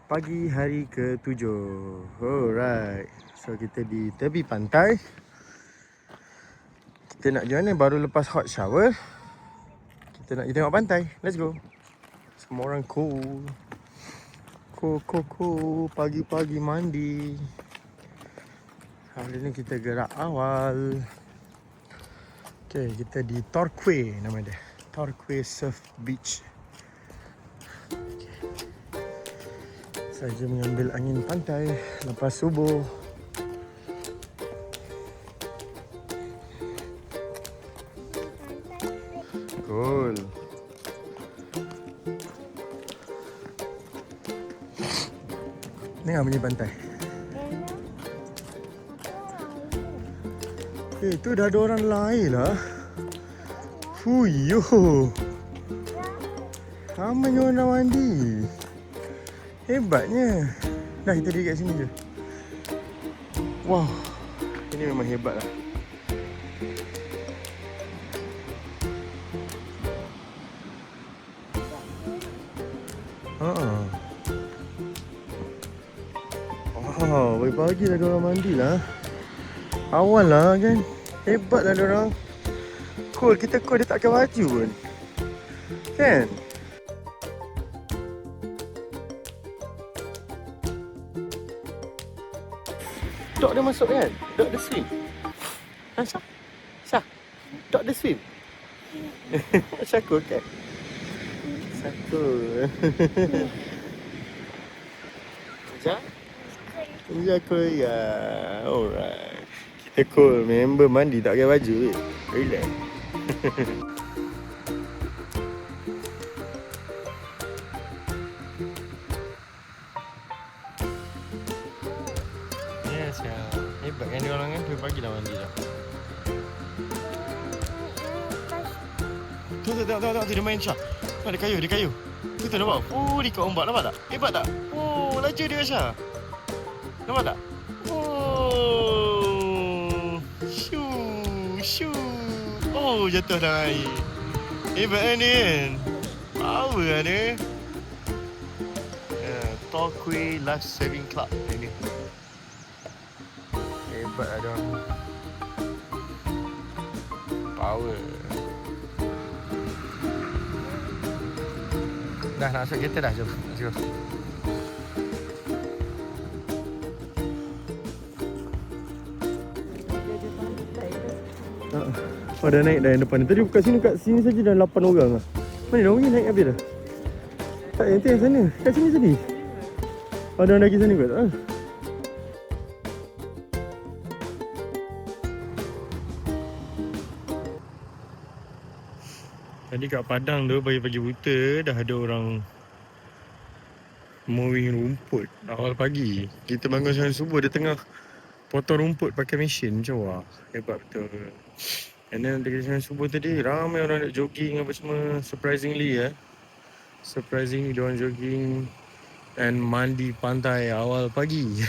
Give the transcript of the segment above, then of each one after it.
Pagi hari ke-7. Alright. So kita di tepi pantai. Kita nak pergi mana? Baru lepas hot shower. Kita nak pergi tengok pantai. Let's go. Semua orang cool. Cool. Pagi-pagi mandi. Hari ni kita gerak awal. Okay, kita di Torquay nama dia. Torquay Surf Beach. Saja mengambil angin pantai lepas subuh. Cool. Tengok bunyi pantai. Tu dah ada orang lain lah. Fuyoh. Ramai orang mandi. Hebatnya. Dah kita duduk kat sini je. Wow. Ini memang hebat lah. Wow, pagi-pagi dah ada orang mandi lah. Awal lah kan. Hebat lah diorang. Cool, kita cool dia tak pakai baju pun. Kan? Dok dia masuk kan? Dok dia swim. Syah. Dok dia swim. Syakul kan? Syakul. Syakul ya. Alright. Kita cool. Member mandi tak pakai baju. Relax. Yes, ya. Hebat kan dia orang kan? Pagi dah mandi dah. Tu tengok dia main Syah. Ada kayu. Tu nampak? Dia kat ombak nampak tak? Hebat tak? Laju dia Syah. Nampak tak? Shoo. Jatuh dalam air. Hebat kan dia kan? Power lah dia. Torquay Life Saving Club ini. Hebat lah diorang. Power. Dah nak masuk kereta dah, jom. Let's go. Dah naik dah yang depan ni. Tadi kat sini saja dah 8 orang lah. Mana dah pergi naik habis dah? Tak, yang tu yang sana. Kat sini tadi. Ada orang lagi sana kot. Tadi kat Padang tu pagi-pagi buta dah ada orang mowing rumput awal pagi. Kita bangun siang subuh dia tengah potong rumput pakai mesin macam wah. Hebat betul. And then dekat siang subuh tadi ramai orang nak jogging apa semua. Surprisingly diorang jogging and mandi pantai awal pagi.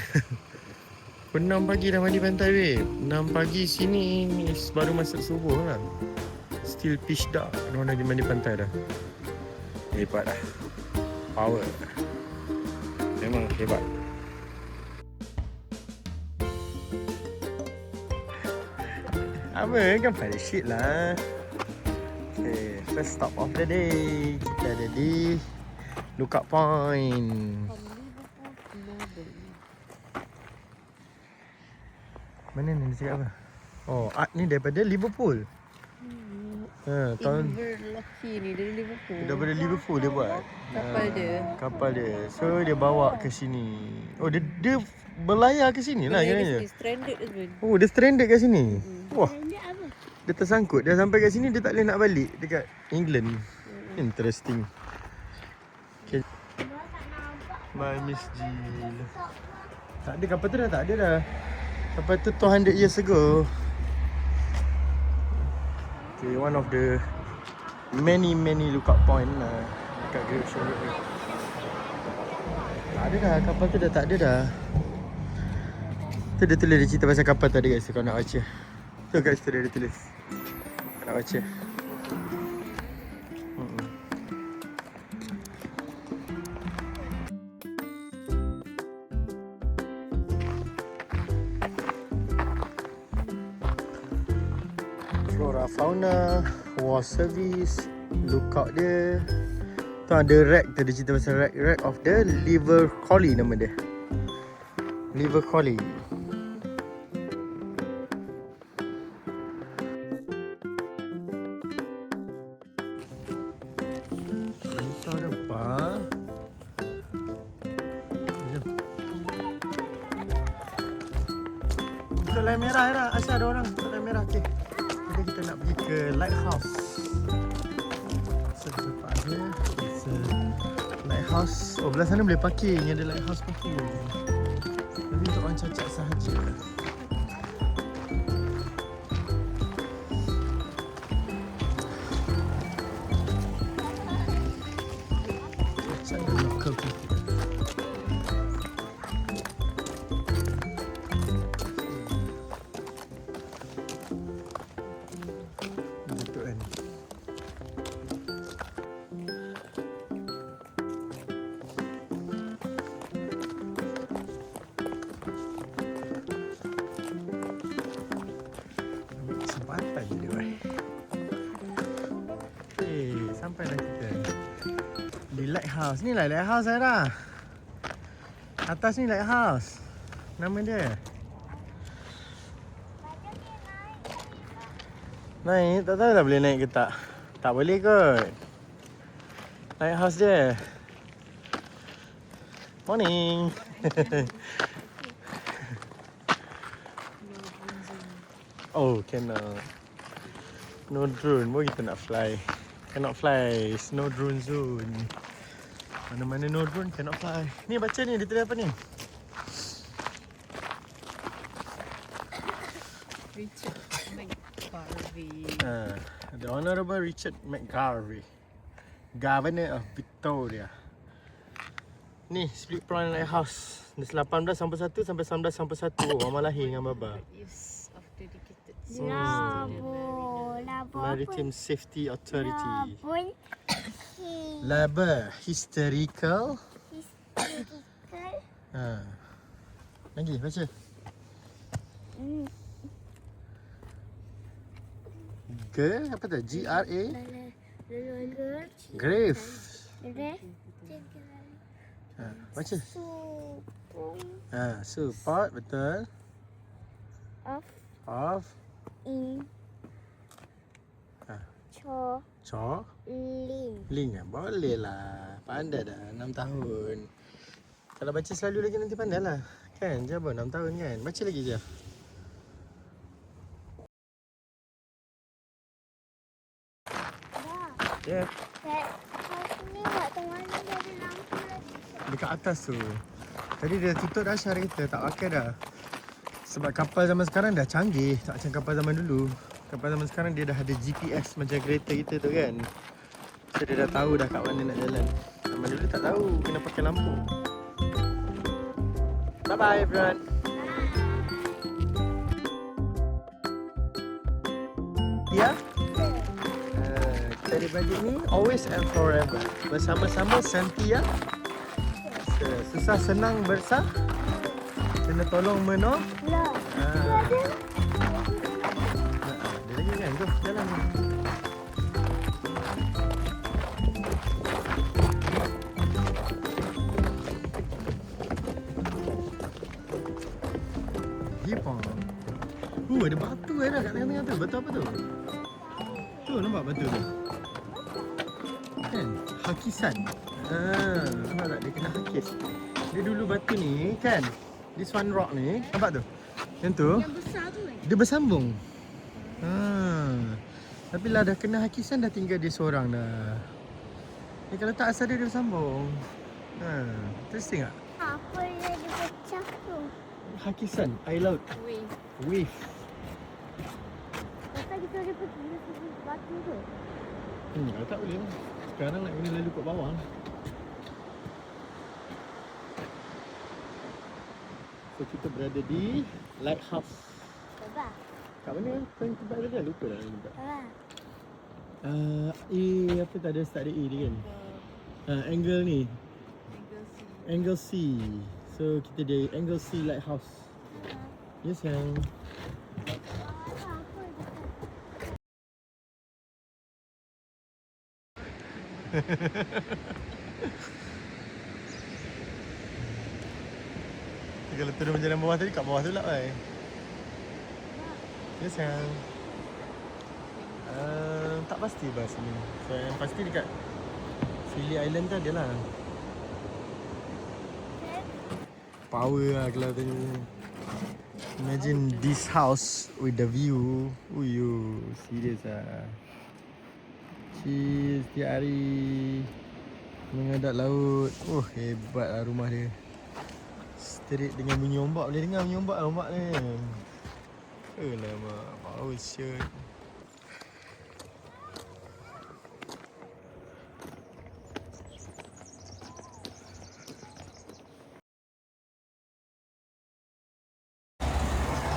Pukul 6 pagi dah mandi pantai weh. 6 pagi sini baru masuk subuh lah. Still pitch dark. Diorang lagi mandi pantai dah. Hebat lah. Power. Memang hebat. Apa kan pada shit lah. Okay, first stop of the day. Kita ada di Lookout Point. Mana ni dia cakap apa? Art ni daripada Liverpool. Tahun Inverlocky ni dari Liverpool. daripada Liverpool dia buat. Kapal dia. So dia bawa ke sini. Dia berlayar ke sini lah kiranya. Dia stranded tu. Dia stranded kat sini. Wah. Dia tersangkut. Dia sampai kat sini dia tak boleh nak balik dekat England. Interesting. Okay. My Miss Jill. Tak ada kapal tu dah tak ada dah. Kapal tu 200 years ago. Okay, one of the many lookout point dekat Great Ocean Road ni. Tak ada dah, kapal tu dah tak ada dah. Tu dia tulis, dia cerita pasal kapal tadi guys, kalau nak baca. Tu guys, tu dia tulis. Nak baca. fauna, war service, lookout dia. Tu ada wreck tu, dia cerita pasal wreck of the Liver Collie nama dia. Liver Collie. Entah ada apa. Jom. Untuk lamp merah dah. Asyik ada orang untuk lamp merah. Okey. Jadi kita nak pergi ke lighthouse. So kita tempat dia. It's a lighthouse. Oh, belah sana boleh parking. Ada lighthouse parking. Tapi untuk orang cacat sahaja. Cacat dan local people. Betul kan? Ambil kesempatan je dia, weh. Sampai dah kita di lighthouse. Ni lah lighthouse saya dah. Atas ni lighthouse. Nama dia. Naik, tak tahu lah boleh naik ke tak. Tak boleh kot. Lighthouse dia. Morning. Oh, cannot. No drone. Pun kita nak fly. Cannot fly. It's no drone zone. Mana-mana no drone cannot fly. Ni baca ni, dia tulis apa ni? Richard McGarvey. The Honourable Richard McGarvey, Governor of Victoria. Ni Split Prawn Lighthouse. Ni 1891 sampai 1991. Mama lahir dengan baba. Is of dedicated Labo Maritime Safety Authority. Labun Laba Historical. Historical Lagi baca. Apa tu? G-R-A Grave. Baca. Support betul. Of in Ah. cho Ling. ling Boleh lah. Pandai dah 6 tahun. Kalau baca selalu lagi nanti pandai lah. Kan? Jabah 6 tahun kan? Baca lagi je. Ya. Yeah. house ni waktu mana dia ada lampu lagi. Dekat atas tu. Tadi dia tutup dah Syah kita. Tak pakai dah. Sebab kapal zaman sekarang dah canggih. Tak macam kapal zaman dulu. Kapal zaman sekarang dia dah ada GPS macam kereta kita tu kan. So dia dah tahu dah kat mana nak jalan. Zaman dulu tak tahu. Kena pakai lampu. Bye bye everyone. Ya. Kita adik-beradik ni always and forever. Bersama-sama Santia. Susah senang bersah. Kena tolong menolong. Lah. Dia lagi kan? Jom jalan. Jepang. Ada batu dah kat tengah-tengah tu. Batu apa tu? Tu nampak batu tu. Kan? Hakisan. Nampak tak? Dia kena hakis. Dia dulu batu ni kan? This one rock ni. Nampak tu? Yang tu. Yang besar tu Dia bersambung. Tapi lah dah kena hakisan dah tinggal dia seorang dah. Ni kalau tak asal dia bersambung. Interesting tak? apa yang dia pecah tu? Hakisan, air laut. Wave. Lepas kita ada pergi batu tu. Kalau tak boleh lah. Sekarang nak kena lalu kat bawah. So kita berada di lighthouse. Coba. Kat mana? Kan tempat dia lupa dah tempat. Coba. Apa tak ada start ada A dia kan? Angle ni. Angle C. So kita di Angle C Lighthouse. Yes sayang. Kalau turun jalan bawah tadi, kat bawah tu lah kan? Ya sayang. Tak pasti bahasa ni. So yang pasti dekat Phillip Island tu adalah power lah kalau tengok. Imagine this house with the view. Uyu, serius ah. Cheers setiap hari menghadap laut. Oh, hebat lah rumah dia. Straight dengan bunyi ombak. Boleh dengar bunyi ombak ni. Alamak, power shot.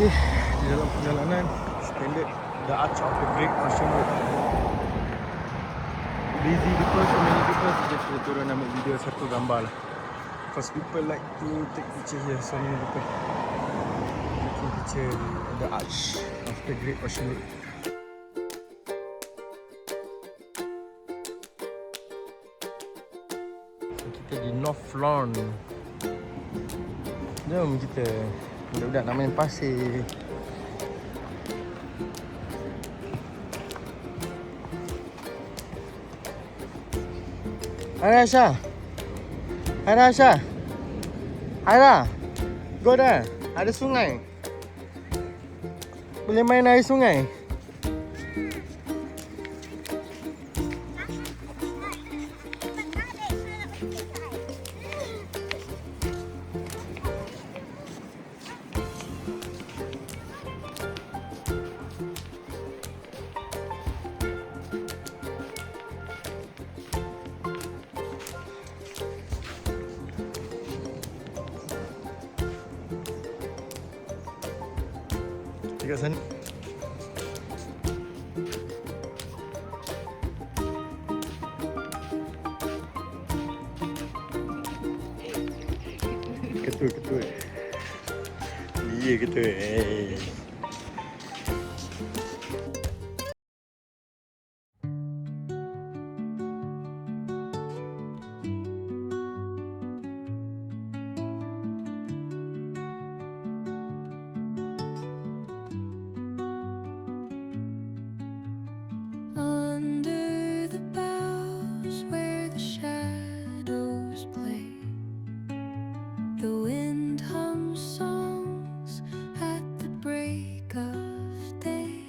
Okay, di dalam perjalanan standard the Arch of the Great Ocean Road. Busy because so many people, just kita turun ambil video satu gambar lah. Because people like to take picture here, so many people taking picture the Arch of the Great Ocean Road. So kita di North Lawn. Jom kita, budak-budak nak main pasir. Hai Rasha. Hai Rasha. Haira. Go there. Ada sungai. Boleh main air sungai. Dekat sana. Ketua. Iya ketua. Under the boughs where the shadows play, the wind hums songs at the break of day.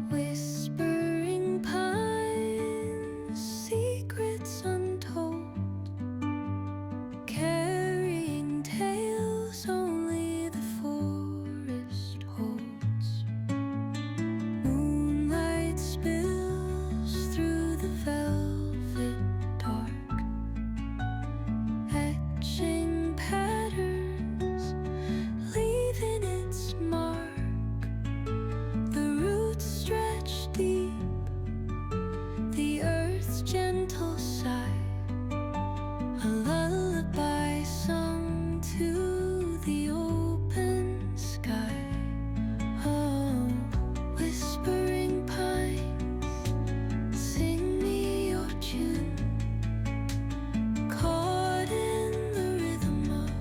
Whispering pines, secrets untold, carrying tales only the forest holds. Moonlight spills through the velvet dark, etching patterns, leaving its mark. The roots stretch deep, the earth's gentle sigh, a lullaby sung to the open sky. Oh, whispering pines, sing me your tune, caught in the rhythm of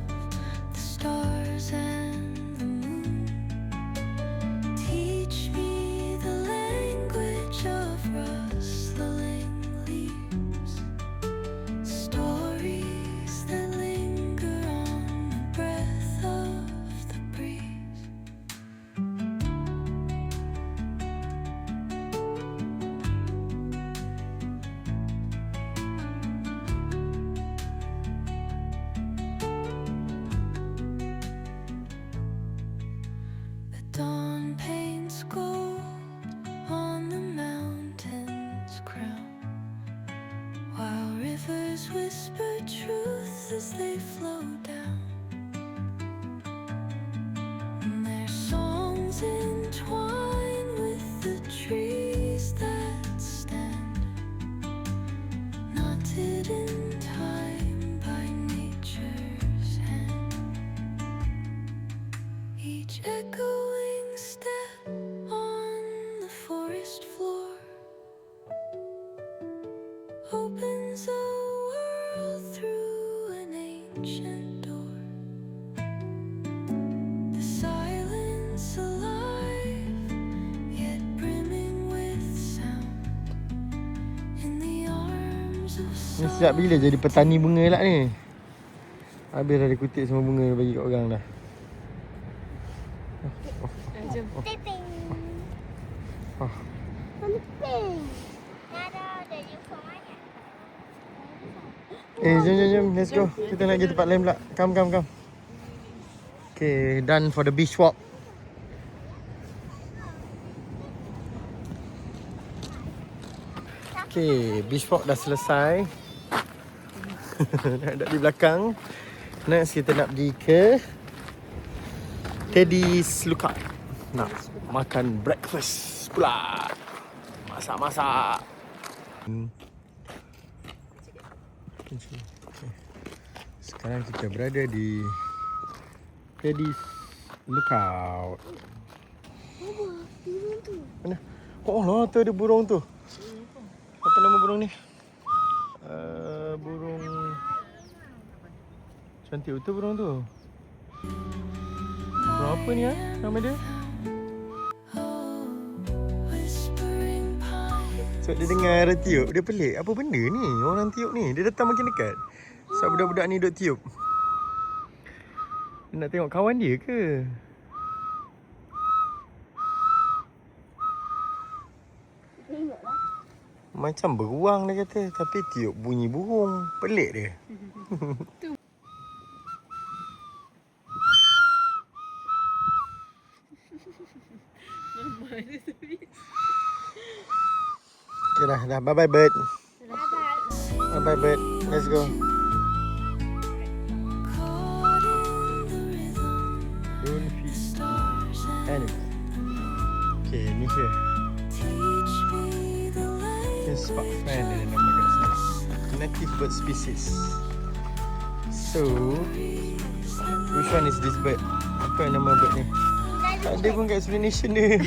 the stars and the moon. Teach me the language of rustling leaves, stories that linger on the breath of the breeze. The dawn paints gold on the mountain's crown, while rivers whisper truth as they flow down. And their songs entwine with the trees that stand, knotted in time by nature's hand. Each echoing step on the forest floor ancient door. The silence alive, yet brimming with sound. In the arms of Ni sejak bila jadi petani bunga lah ni? Habis dah dia kutip semua bunga bagi kat orang dah. Jom. Ping. Ah. Ping. Ada uniform mana? Jom. Let's go. Kita nak pergi tempat lain pula. Come. Okay, done for the beach walk. Okay, beach walk dah selesai. Ada di belakang. Next kita nak pergi ke Teddy's Lookout. Nak makan breakfast pula. Masak. Okay. Sekarang kita berada di Teddy's Lookout. Mana? Oh lah, tu ada burung tu. Apa nama burung ni? Burung cantik betul burung tu. Burung apa ni nama dia? whispering pine. Sebab dia dengar orang tiup, dia pelik. Apa benda ni? Orang tiup ni. Dia datang makin dekat. Sebab budak-budak ni duk tiup. Dia nak tengok kawan dia ke? Macam beruang dia kata. Tapi tiup bunyi burung. Pelik dia. Mama dia tapi. Okay dah. Bye-bye bird. Bye-bye. Bye-bye bird. Let's go. Caught in the rhythm, Don't feed stars and animals. Okay, ni here. teach me the Ini spark fan dia nama kat sini. Native bird species. So, which one is this bird? Apa nama bird ni? Tak ada pun kat explanation dia.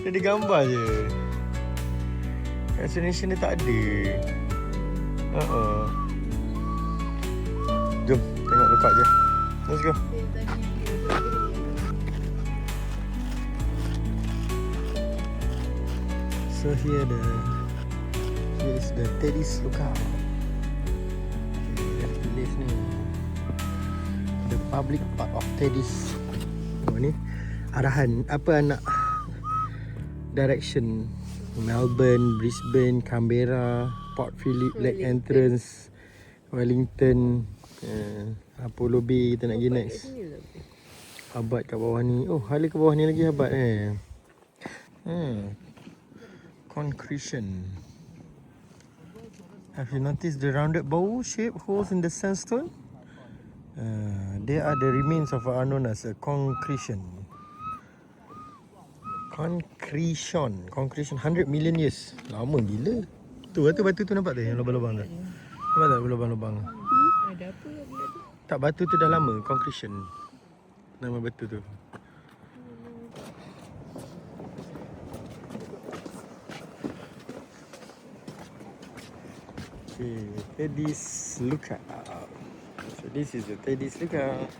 Dia ada gambar je. Kat explanation dia tak ada. Jom, tengok lookout je. Let's go. So here is the Teddy's Lookout. Dah tulis ni. The public part of Teddy's. Ni arahan apa nak direction Melbourne, Brisbane, Canberra, Port Phillip, Lake Entrance, Wellington, Apollo Bay kita nak pergi next. Habat kat bawah ni. Oh, hala kat bawah ni lagi habat Concretion. Have you noticed the rounded bowl shape holes in the sandstone? They are the remains of what are known as a concretion. Concretion 100 million years. Lama gila. Tu batu tu nampak tu yang lubang-lubang tu. Nampak tak lubang-lubang? Ada apa benda tu? Tak, batu tu dah lama, concretion. Nama batu tu. Okay, Teddy's Lookout. So this is the Teddy's Lookout.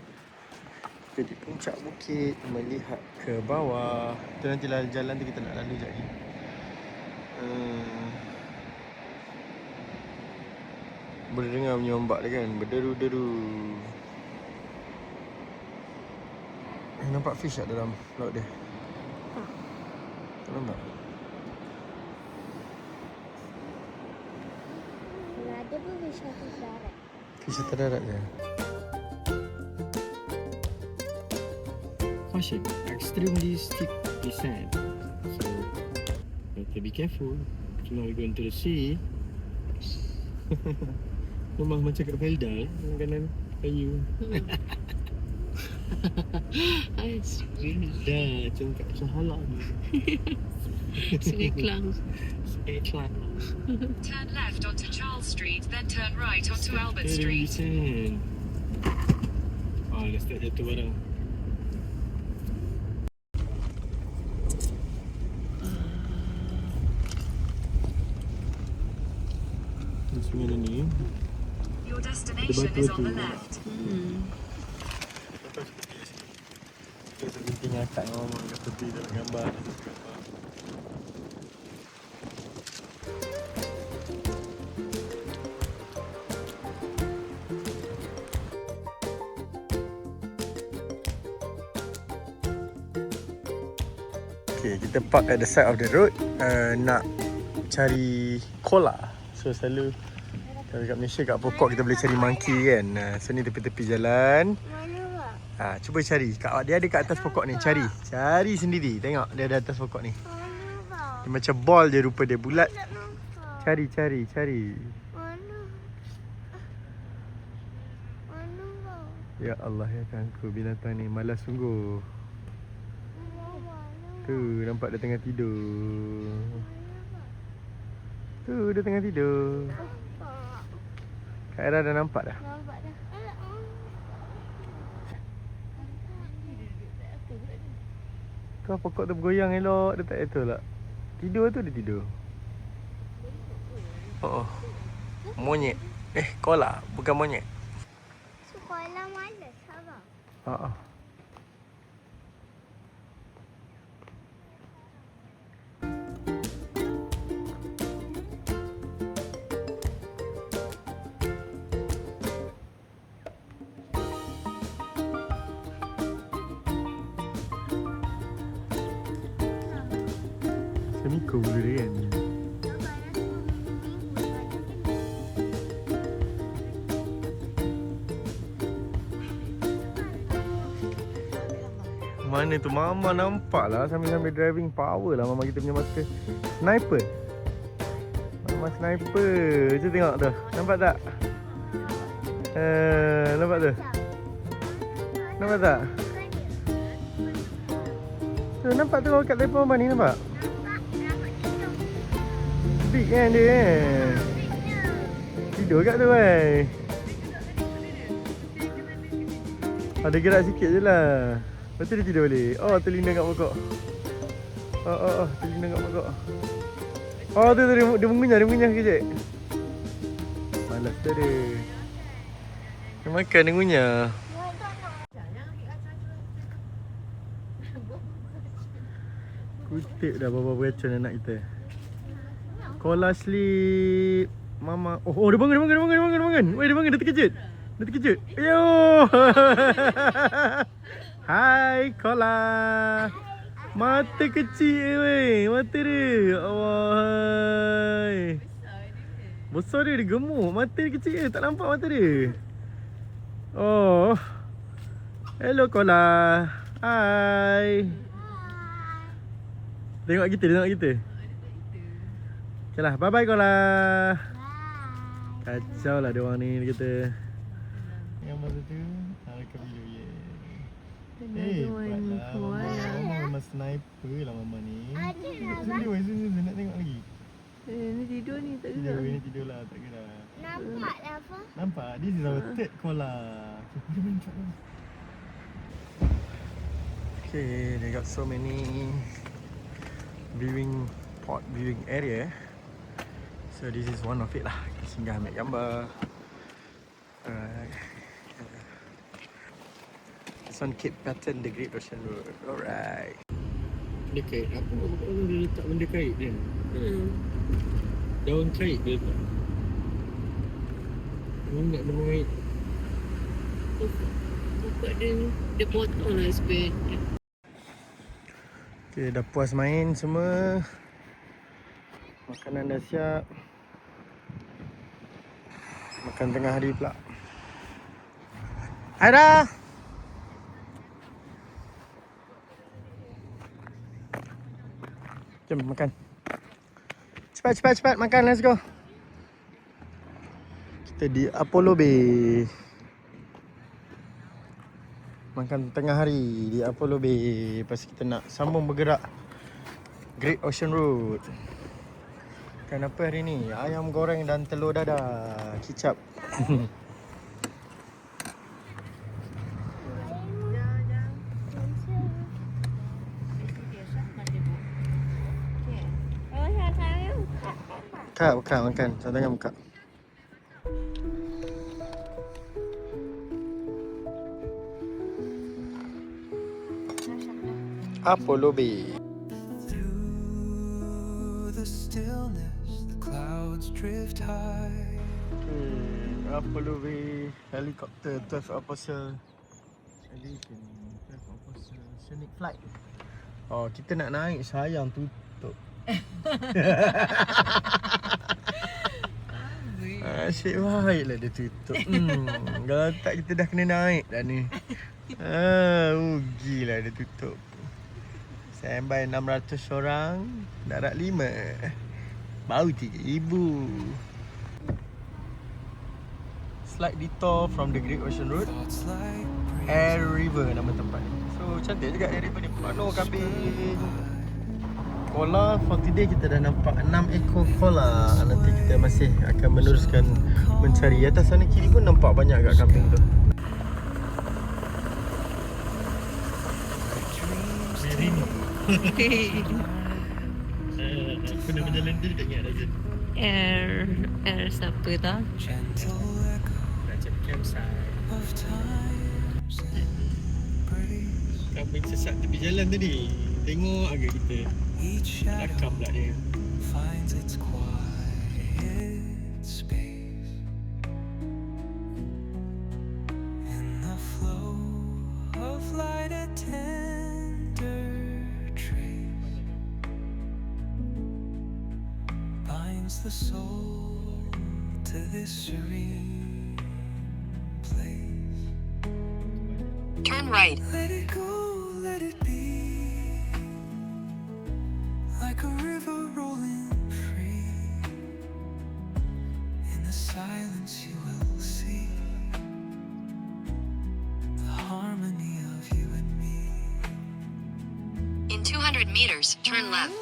Kita di puncak bukit melihat ke bawah. Itu nantilah jalan tu kita nak lalu sekejap lagi. Boleh dengar bunyi ombak dia kan, berderu-deru. Nampak fish tak dalam laut dia? Tak nampak? Ada pun fish atas darat. Fish atas darat je. Caution, extremely steep descent. So, you have to be careful. If not, we go into the sea. Rumah macam kat Felda, kanan kayu. Dah, macam kat Sahalah ni. Sungai Klang. Sungai Klang. Turn left onto Charles Street, then turn right onto Albert Very Street. recent. Dah start jatuh barang. Sungai ni Your destination is on the left. Betul kita pergi sini. Kita sebenting akak dengan mama kat tepi dalam gambar. Okay, kita park at the side of the road nak cari kola. So selalu kalau kat Malaysia kat pokok kita boleh cari monkey kan. So ni tepi-tepi jalan. Mana pak? Cuba cari. Dia ada kat atas pokok ni. Cari. Cari sendiri. Tengok dia ada atas pokok ni. Mana pak? Dia macam ball je rupa dia bulat. Tak nampak. Cari. Mana? Mana pak? Ya Allah ya Tuhanku, binatang ni malas sungguh. Mana? Tu nampak dia tengah tidur. Tu dia tengah tidur. Pak. Kak Era dah nampak dah. Nampak dah. Kau pokok tu bergoyang elok. Dia tak betul tak? Tidur tu dia tidur. Oh. Monyet. Koala. Bukan monyet. Sekolah malas abang. Haa. Semiko bulu dia kan. Mana tu Mama nampak lah sambil-sambil driving power lah Mama kita punya mata. Sniper. Mama sniper. Cuba tengok tu. Nampak tak? Nampak tu? Nampak tak? Tu nampak tu kat telefon Mama ni nampak? Big kan dia kan? Tidur kat tu kan? Ada gerak sikit je lah. Lepas tu dia tidur balik. Oh, terlindung kat pokok. Oh, terlindung kat pokok. Oh, tu dia mengunyah kejap. Malas tu dia. Dia makan, dia ngunyah. Kutip dah bapa beracun anak kita. Koala sleep. Mama. Oh, dia bangun. Weh, dia bangun, dia terkejut. Yo. Hai, Koala. Mata kecil weh. Mata dia. Allah. Besar dia gemuk. Mata dia kecil. Tak nampak mata dia. Oh. Hello, Koala. Hai. Tengok kita. Okay lah, bye-bye Koala. Kacau lah dia orang ni, dia kata. Yang masa tu, ke video ye. Mama memang sniper lah Mama ni. Sini nak tengok lagi. Ni tidur ni tak gerak. Ini tidur lah, tak gerak. Nampak dah apa? Nampak? This is our third Koala. Okay, they got so many viewing area. So this is one of it lah. Kita singgah ambil gambar. Alright. This one Cape Patton, the Great Ocean Road. Alright. Benda kait. Apa orang dia letak benda kait dia? Daun kait dia letak. Ni nak benda kait. Pokok dia potong lah supaya Okay, dah puas main semua. Makanan dah siap. Makan tengah hari pula. Aira! Jom makan. Cepat makan, let's go. Kita di Apollo Bay. Makan tengah hari di Apollo Bay. Lepas kita nak sambung bergerak Great Ocean Road. Makan apa hari ni? Ayam goreng dan telur dadah. Kicap. Buka makan. Satu tangan buka. Apollo Bay. Through the stillness, the clouds drift high. Apollo Bay helicopter 12 Apostle Elevation 12 Apostle Scenic Flight. Oh, kita nak naik sayang tutup. Asyik baiklah dia tutup. Kalau tak kita dah kena naik dah ni. Rugilah dia tutup. Standby 600 orang, darat 5. Baru 3,000. Slight detour from the Great Ocean Road. Thoughts like Air River nama tempat ni. So cantik juga Air River ni. Penuh kambing. Koala for today kita dah nampak 6 ekor koala. Nanti kita masih akan meneruskan mencari. Atas sana kiri pun nampak banyak agak kambing tu. Pernah berjalan dia tak ingat lagi. Air siapa tau? gentle echo Nak cari campsite. of times and breeze. Kambing sesat tepi jalan tadi. Tengok agak kita. Each shadow Rakam pula dia. finds its quiet space. In the flow of light, a tender trace binds the soul to this serene place. Turn right. Let it go, let it be. Like a river rolling free. In the silence you will see the harmony of you and me. In 200 meters, turn left.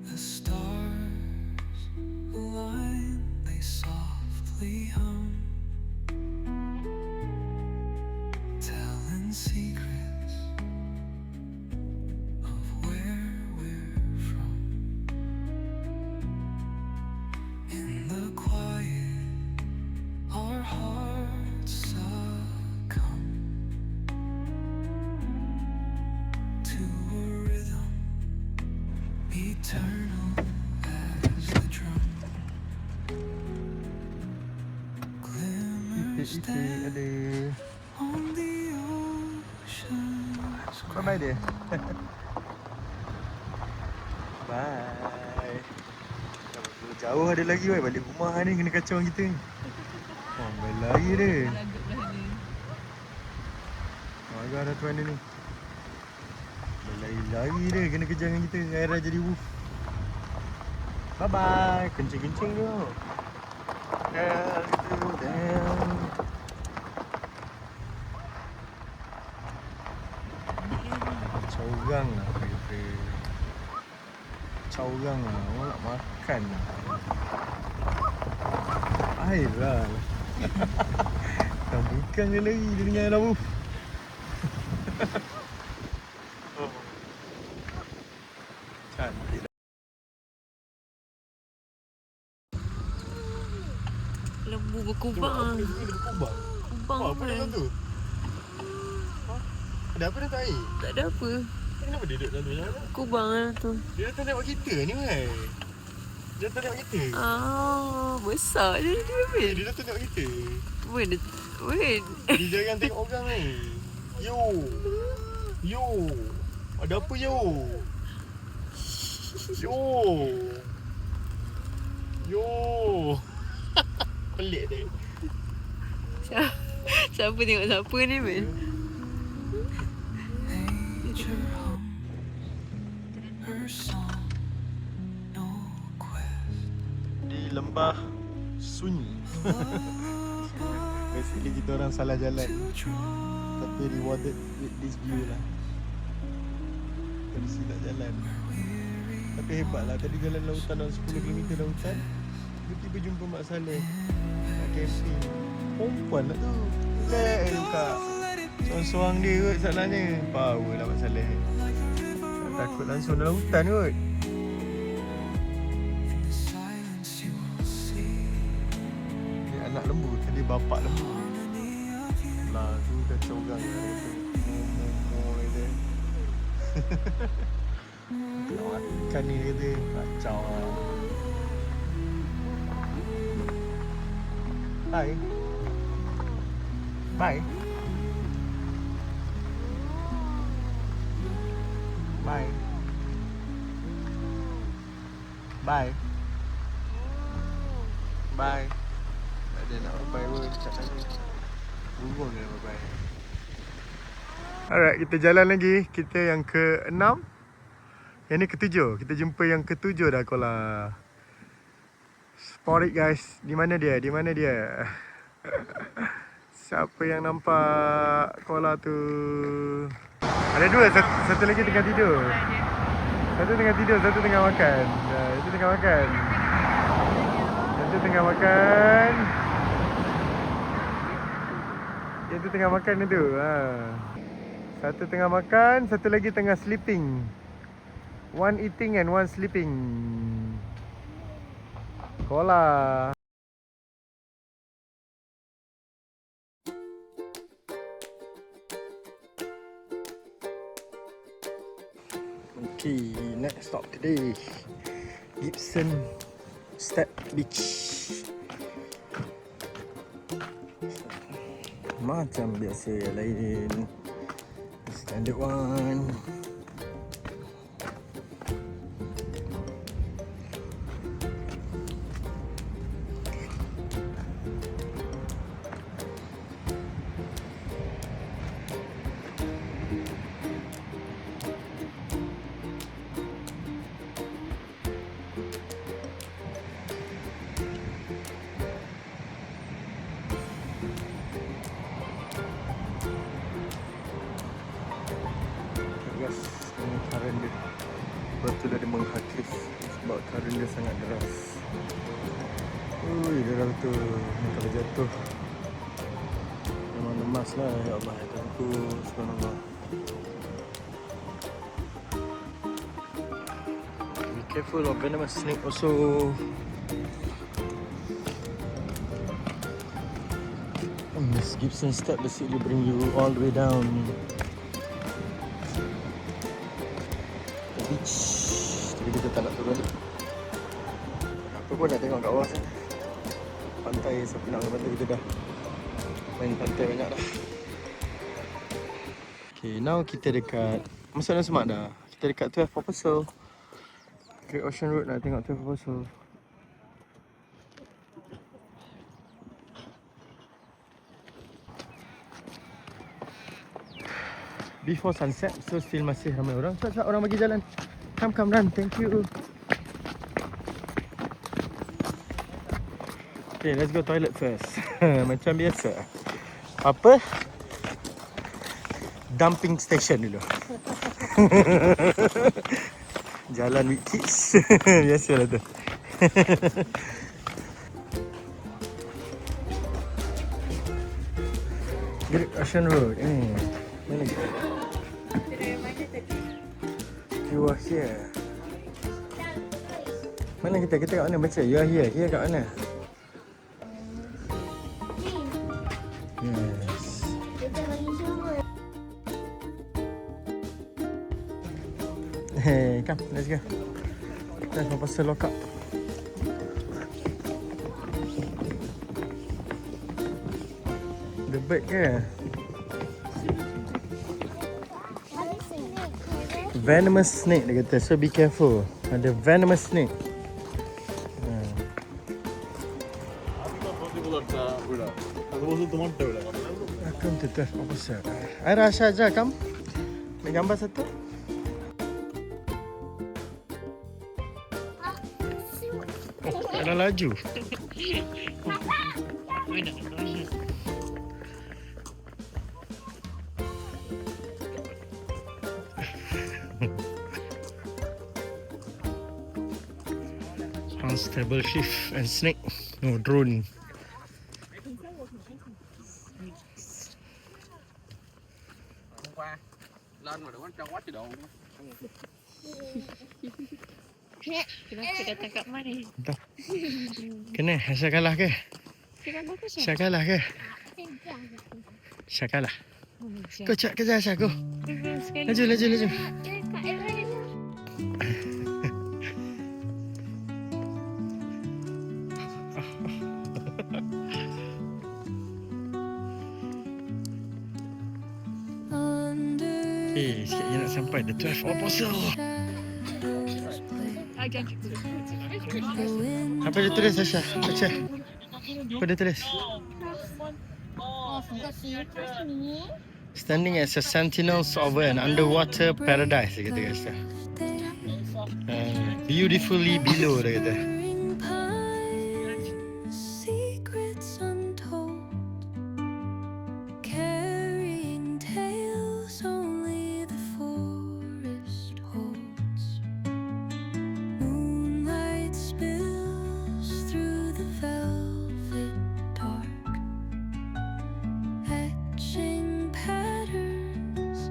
The stars align, they softly hum, telling secrets of where we're from. In the quiet, our hearts succumb to a rhythm eternal as the drum. Glimmers Itik-itik down ada. on the ocean's Bye-bye dia. Bye. Jauh ada lagi weh. Balik rumah ni kena kacau kita ni. Oh, balik lagi dia. Agak ada tuan dia ni. Lari-lari dia kena kejar dengan kita. Aira jadi wolf. Bye-bye. Kencing-kencing tu. Down. Kacau orang lah kata. Kacau orang lah. Orang nak makan lah. Air lah. Bukan dia lari. Dia dengar dah wolf. Cantik lah. Lembu berkubang. Kubang. Kubang Apa kan? dalam tu? Ada apa dalam air? Tak ada apa. Kenapa dia duduk dalam tu? Jangan. Kubang lah tu. Dia datang tengok kita ni weh. Dia datang tengok kita. Besar je dia weh. Dia datang tengok kita. Weh, weh. Dia jarang tengok orang ni. Yo. Yo. Ada apa yo? Yo. Yo. Pelik dia. Siapa tengok siapa ni weh? nature hum her song, no quest. Di lembah sunyi. Basically kita orang salah jalan. Tapi rewarded with this view lah. Dari sini nak jalan. Tapi hebat lah. Tadi jalan lautan dalam 10 km lautan. Tiba-tiba jumpa Mak Saleh nak camping. Perempuan lah tu. Relax je kak. Let it Seorang-seorang dia kot salahnya. Power lah Mak Saleh. Takut langsung dalam hutan kot. In the silence you will see Dia anak lembu, tadi bapak lembu. many of you. Lah tu kacau orang lah dia kata. Mo kata. Nak makan ni dia kata. Kacau lah. Hai. Bye. Bye. Bye. Bye. Tak ada nak bye pun cakap tadi. Burung dia nak bye. Alright, kita jalan lagi. Kita yang ke-6. Yang ni ke-7. Kita jumpa yang ke-7 dah kola. Spot it guys. Di mana dia? Di mana dia? Siapa yang nampak kola tu? Ada dua, satu lagi tengah tidur. Satu tengah tidur, satu tengah makan. Itu tengah makan. Satu tengah makan. Itu tengah makan itu. Satu tengah makan, satu lagi tengah sleeping. One eating and one sleeping. Kola. Okay, next stop today, Gibson Step Beach. Macam biasa yang lain, standard one. Guys, ini current dia. Lepas tu dah dia menghakis sebab current dia sangat deras. Ui, deras betul. Ni kalau jatuh memang lemas lah. Ya Allah, ya Tuhanku, subhanallah. Be careful of venomous snake also. This Gibson step basically bring you all the way down beach. Tapi kita tak nak turun. Apa pun nak tengok kat bawah sana. Pantai, siapa nak ke pantai kita dah main pantai banyak dah. Okay, now kita dekat Masuk dalam Semak dah. Kita dekat 12 Proposal, Great Ocean Road. Nak tengok 12 Proposal. Before sunset, so still masih ramai orang. Cepat-cepat orang bagi jalan. Come run, thank you. Okay, let's go toilet first. Macam biasa. Apa? Dumping station dulu. Jalan with kids. Biasalah tu. Great Ocean Road. Mana lagi? You are here. Mana kita? Kita kat mana baca? You are here. Here kat mana? Yes. Kita bagi semua. Hey, come, let's go. Let's go pasal lock up. The bird ke? Ada snake. Venomous snake dia kata, so be careful. Ada venomous snake. Welcome to 12 Officer. Aira, Asha, Aja, come. Ambil gambar satu. Dah laju. Unstable shift and snake. No, drone. Kenapa datang kat mana? Kena Aisyah kalah ke? Aisyah kalah ke? Aisyah kalah. Kau cak kejar Aisyah kau. Laju. Sikit lagi nak sampai the 12 Apostle. Apa dia tulis Aisyah? Baca. Apa dia tulis? Standing as a sentinels over an underwater paradise, dia kata kat Aisyah. Beautifully below, dia kata. Secrets untold, carrying tales only the forest holds. Moonlight spills through the velvet dark, etching patterns,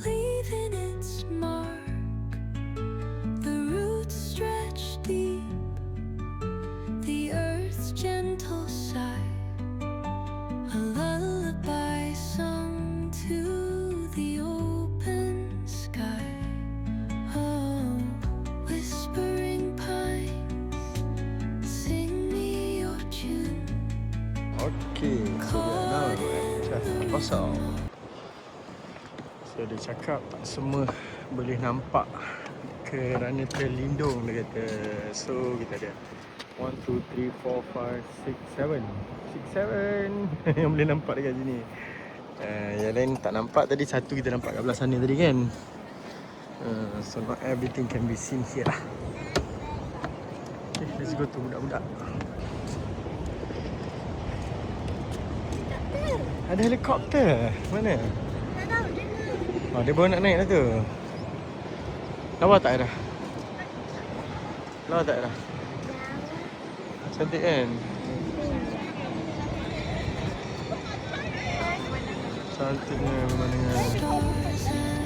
leaving its mark. The roots stretch deep, the earth's gentle sigh, a lullaby sung to the open sky. Oh, whispering pines, sing me your tune. Okay, so we are now at 12 Apostle. So dia cakap tak semua boleh nampak kerana terlindung, dia kata. So kita ada 1, 2, 3, 4, 5, 6, 7 6, 7 yang boleh nampak dekat sini. Yang lain tak nampak tadi. Satu kita nampak kat belah sana tadi kan. So not everything can be seen here lah. Okay, let's go to budak-budak. Ada helikopter. Mana? Oh, dia baru nak naik dah tu. Lawa tak dah? Lawa tak dah? Cantik kan? Cantiknya pemandangan.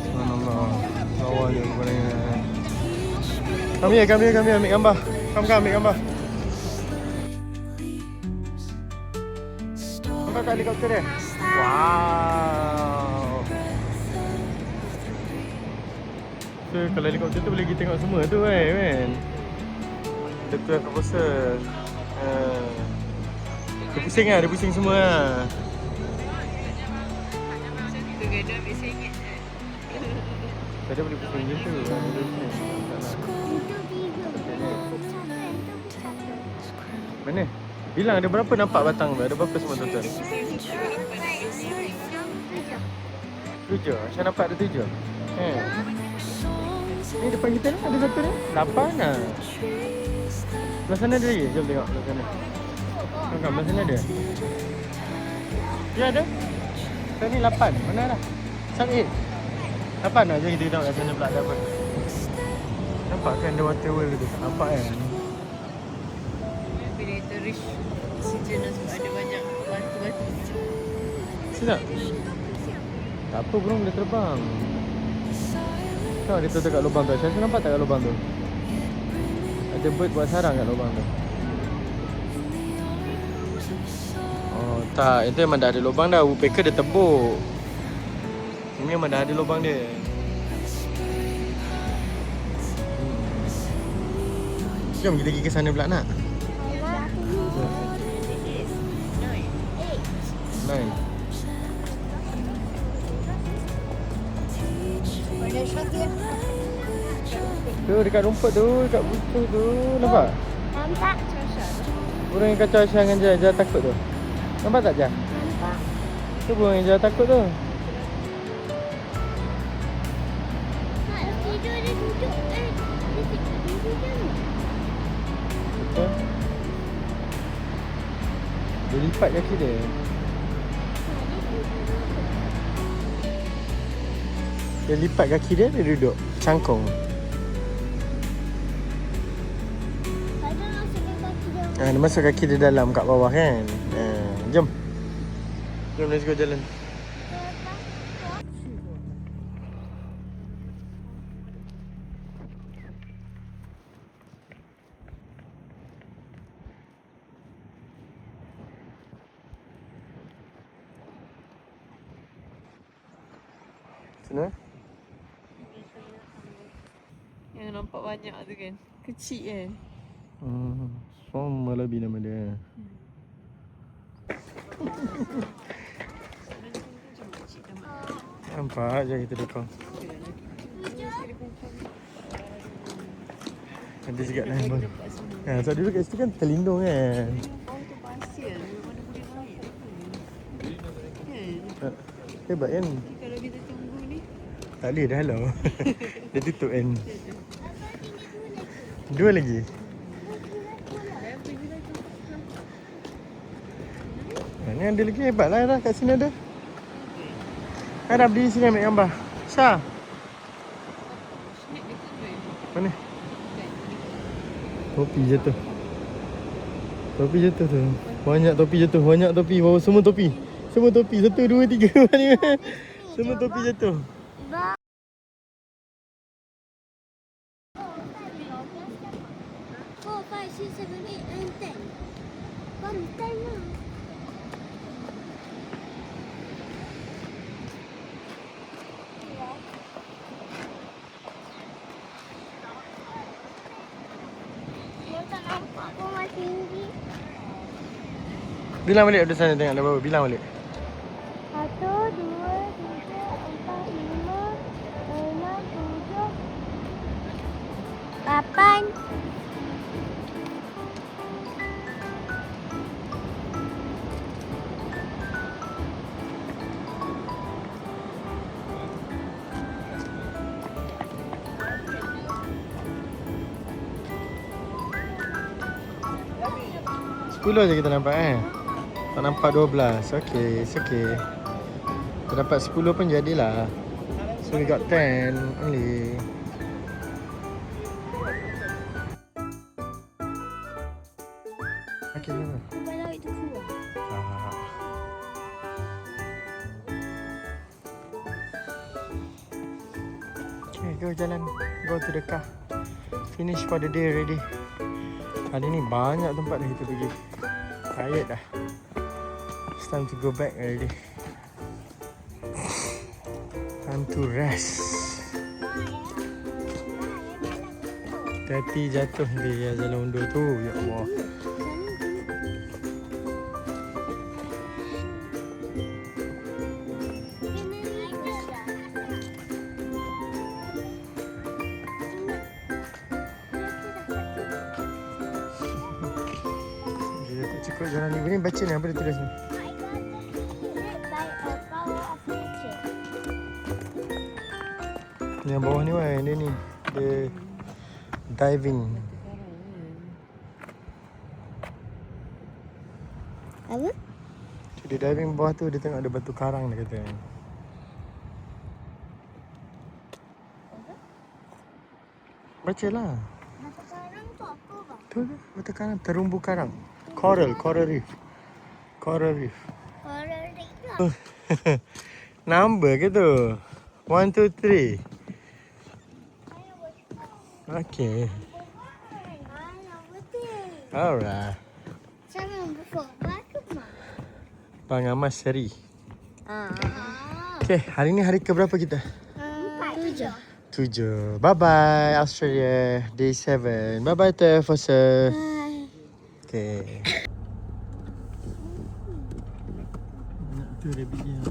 Subhanallah. Lawanya pemandangan. Kami ambil gambar. Kamu ambil gambar. Nampak tak helikopter dia? Wow. So, kalau helikopter tu boleh kita tengok semua tu kan. Dia tu yang proposal. Dia pusing lah, dia pusing semua lah. Tu gadang ambil RM1. Dia boleh pusing macam tu. Dia boleh pusing. Tak nak. Mana? Bilang ada berapa nampak batang tu? Ada berapa semua total? 7. Aisyah nampak ada 7. Ni depan kita ni ada satu ni. 8 lah. Belah sana ada lagi? Jom tengok belah sana. Tengok belah sana ada. Ya ada. Sekarang ni 8. Mana dah? 7, 8 lah. Jom kita tengok kat sana pula ada apa. Nampak kan ada water world tu? Tak nampak kan? Bila kita reach oksigen lah sebab ada banyak batu-batu. Sedap. Tak apa, burung boleh terbang. Tengok dia tu dekat lubang tu. Aisyah nampak tak kat lubang tu? Ada bird buat sarang kat lubang tu. Oh tak, itu memang dah ada lubang dah. Woodpecker dia tebuk. Ini memang dah ada lubang dia. Jom kita pergi ke sana pula nak. 9. Tu dekat rumput tu, dekat butuh tu, nampak? Nampak? Burung yang kacau Aisyah dengan Jah takut tu. Nampak tak Jah? Nampak. Tu burung yang Jah takut tu. Nak tidur dia duduk. Dia tidur je. Betul? Dia lipat kaki dia. Dia lipat kaki dia duduk cangkung. Kadang masukkan kaki dia. Dia masuk kaki dia dalam kat bawah kan. Jom. Jom let's go jalan. Sana? Yang nampak banyak tu kan. Kecil kan. Swarm Wallaby nama dia. Nampak je kita dekong. Ada juga handphone. Sebab dulu kat situ kan terlindung kan. Oh tu pasir. Mana boleh baik kan. Hebat kan? Kalau kita tunggu ni. Tak boleh dah halau. Dia tutup kan. 2 lagi. Ni ada lagi hebat lah Aira. Kat sini ada. Aira berdiri sini ambil gambar. Syah. Snake dekat tu. Mana? Topi jatuh. Topi jatuh tu. Banyak topi jatuh. Banyak topi. Bawa semua topi. Semua topi. 1, 2, 3. Semua topi jatuh. 4, 5, 6, 7, 8, and 10. One 10 lah. Dia tak nampak pun masih tinggi. Bilang balik dari sana tengok dah berapa. Bilang balik. 1, 2, 3, 4, 5, 6, 7, 8. Sepuluh je kita nampak tak nampak 12. Okay, it's okay. Kita dapat 10 pun jadilah. So we got 10 only. Okay, mana? Sampai laut tu keluar. Okay, go jalan. Go to the car. Finish for the day already. Hari ni banyak tempat dah kita pergi. Tired dah. It's time to go back already. Time to rest. Hati jatuh dia jalan undur tu. Ya Allah. Dia tak cukup jalan ni. Ni baca ni apa dia tulis ni? By a power of nature. Yang bawah ni wah, dia ni. Dia diving. Apa? So, dia diving bawah tu dia tengok ada batu karang dia kata. Bacalah. Masa sekarang tu apa bang? Tu ke? Batu karang, terumbu karang. Coral reef. Coral reef. Orang ringan. Number ke tu? 1, 2, 3. Okay. Alah betul. Alright. Jangan buka batu mah. Bang Amas seri. Ah. Okay, hari ni hari ke berapa kita? 7. 7. Bye-bye Australia. Day 7. Bye-bye Fosa. Bye. Okay. Tu rabbit dia.